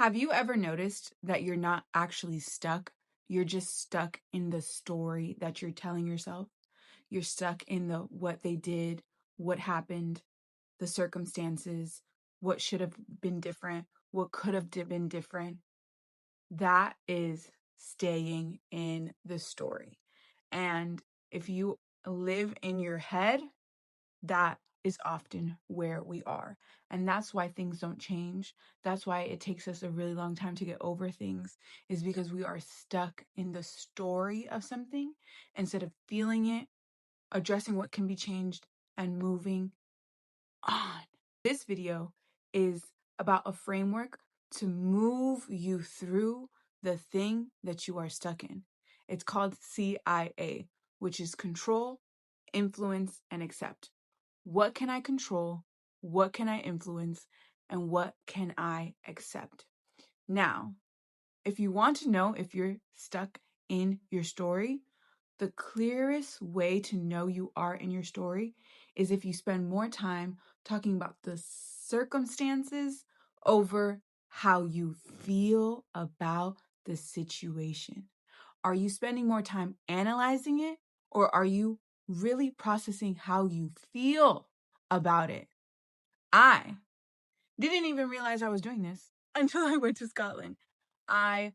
Have you ever noticed that you're not actually stuck? You're just stuck in the story that you're telling yourself. You're stuck in the what they did, what happened, the circumstances, what should have been different, what could have been different. That is staying in the story. And if you live in your head, that is often where we are. And that's why things don't change. That's why it takes us a really long time to get over things, is because we are stuck in the story of something instead of feeling it, addressing what can be changed, and moving on. This video is about a framework to move you through the thing that you are stuck in. It's called CIA, which is control, influence, and accept. What can I control? What can I influence? And what can I accept? Now, if you want to know if you're stuck in your story, the clearest way to know you are in your story is if you spend more time talking about the circumstances over how you feel about the situation. Are you spending more time analyzing it, or are you really processing how you feel about it? I didn't even realize I was doing this until I went to Scotland. I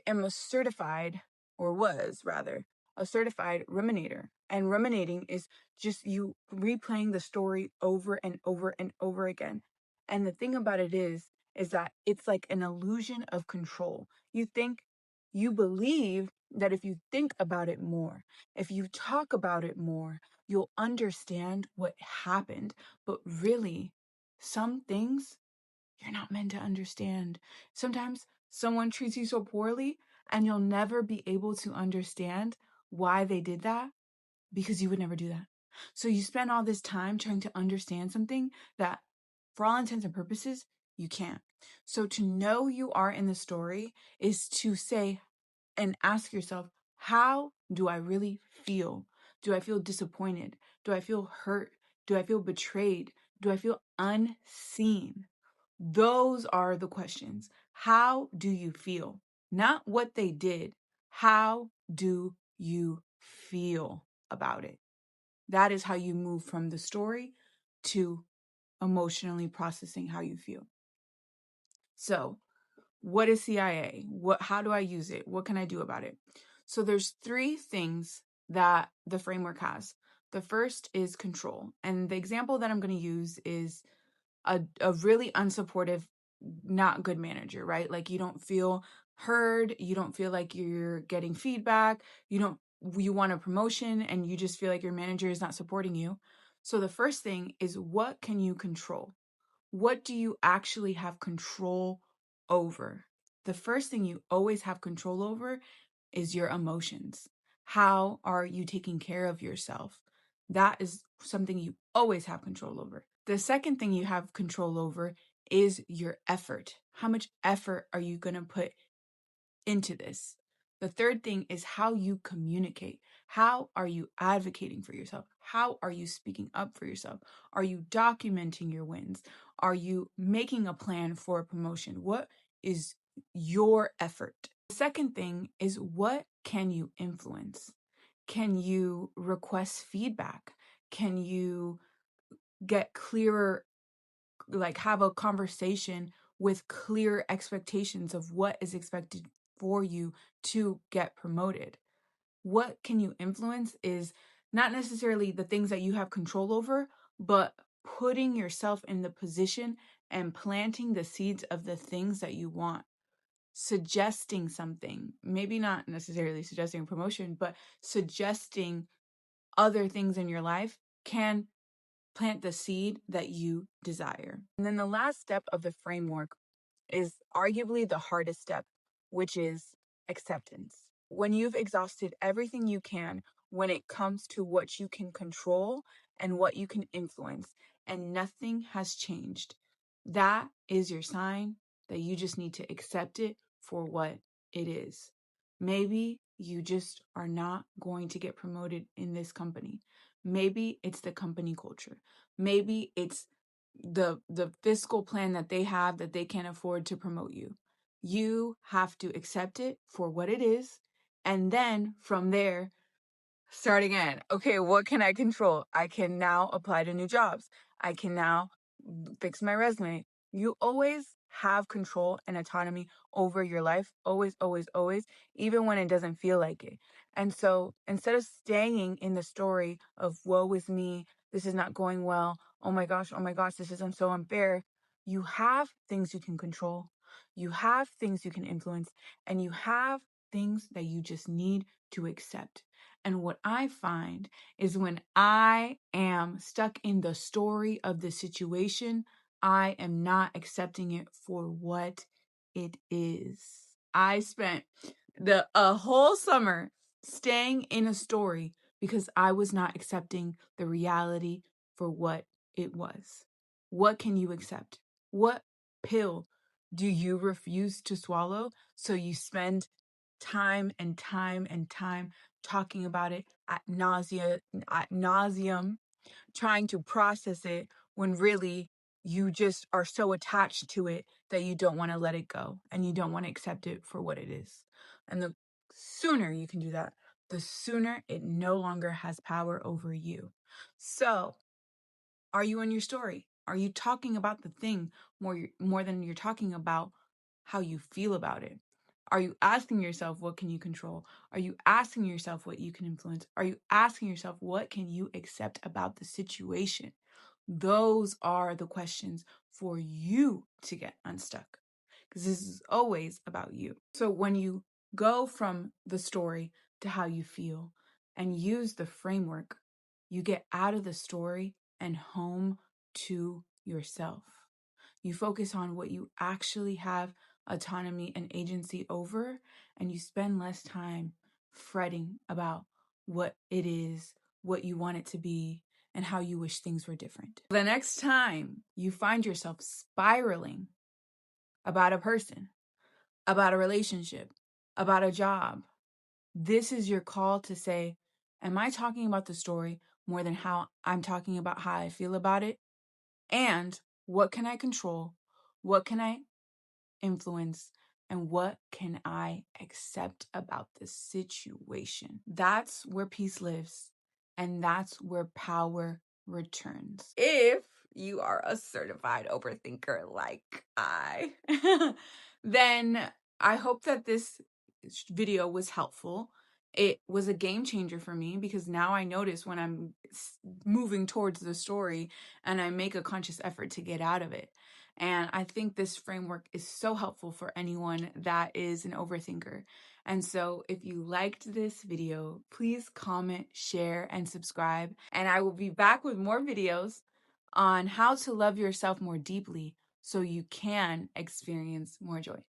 am a certified, or was rather, a certified ruminator. And ruminating is just you replaying the story over and over and over again. And the thing about it is that it's like an illusion of control. You believe that if you think about it more, if you talk about it more, you'll understand what happened. But really, some things you're not meant to understand. Sometimes someone treats you so poorly and you'll never be able to understand why they did that because you would never do that. So you spend all this time trying to understand something that, for all intents and purposes, you can't. So to know you are in the story is to say and ask yourself, how do I really feel? Do I feel disappointed? Do I feel hurt? Do I feel betrayed? Do I feel unseen? Those are the questions. How do you feel? Not what they did. How do you feel about it? That is how you move from the story to emotionally processing how you feel. So, what is CIA? How do I use it? What can I do about it? So there's three things that the framework has. The first is control. And the example that I'm going to use is a really unsupportive, not good manager, right? Like you don't feel heard, you don't feel like you're getting feedback, you want a promotion and you just feel like your manager is not supporting you. So the first thing is, what can you control? What do you actually have control over? The first thing you always have control over is your emotions. How are you taking care of yourself? That is something you always have control over. The second thing you have control over is your effort. How much effort are you going to put into this? The third thing is how you communicate. How are you advocating for yourself? How are you speaking up for yourself? Are you documenting your wins? Are you making a plan for a promotion? What is your effort? The second thing is, what can you influence? Can you request feedback? Can you get clearer, like have a conversation with clear expectations of what is expected for you to get promoted? What can you influence is not necessarily the things that you have control over, but putting yourself in the position and planting the seeds of the things that you want. Suggesting something, maybe not necessarily suggesting a promotion, but suggesting other things in your life can plant the seed that you desire. And then the last step of the framework is arguably the hardest step, which is acceptance. When you've exhausted everything you can when it comes to what you can control and what you can influence, and nothing has changed, that is your sign that you just need to accept it for what it is. Maybe you just are not going to get promoted in this company. Maybe it's the company culture. Maybe it's the fiscal plan that they have that they can't afford to promote you. You have to accept it for what it is, and then from there start again. Okay, what can I control? I can now apply to new jobs. I can now fix my resume. You always have control and autonomy over your life. Always, always, always, even when it doesn't feel like it. And so instead of staying in the story of woe is me, this is not going well, oh my gosh, this is so unfair, you have things you can control. You have things you can influence, and you have things that you just need to accept. And what I find is when I am stuck in the story of the situation, I am not accepting it for what it is. I spent a whole summer staying in a story because I was not accepting the reality for what it was. What can you accept? What pill do you refuse to swallow? So you spend time and time and time talking about it at nauseum, trying to process it when really you just are so attached to it that you don't want to let it go and you don't want to accept it for what it is. And the sooner you can do that, the sooner it no longer has power over you. So, are you in your story? Are you talking about the thing more than you're talking about how you feel about it? Are you asking yourself, what can you control? Are you asking yourself what you can influence? Are you asking yourself, what can you accept about the situation? Those are the questions for you to get unstuck, because this is always about you. So when you go from the story to how you feel and use the framework, you get out of the story and home to yourself. You focus on what you actually have autonomy and agency over, and you spend less time fretting about what it is, what you want it to be, and how you wish things were different. The next time you find yourself spiraling about a person, about a relationship, about a job, this is your call to say, am I talking about the story more than how I'm talking about how I feel about it? And what can I control? What can I influence? And what can I accept about the situation? That's where peace lives. And that's where power returns. If you are a certified overthinker like I, then I hope that this video was helpful. It was a game changer for me because now I notice when I'm moving towards the story and I make a conscious effort to get out of it. And I think this framework is so helpful for anyone that is an overthinker. And so if you liked this video, please comment, share, and subscribe. And I will be back with more videos on how to love yourself more deeply so you can experience more joy.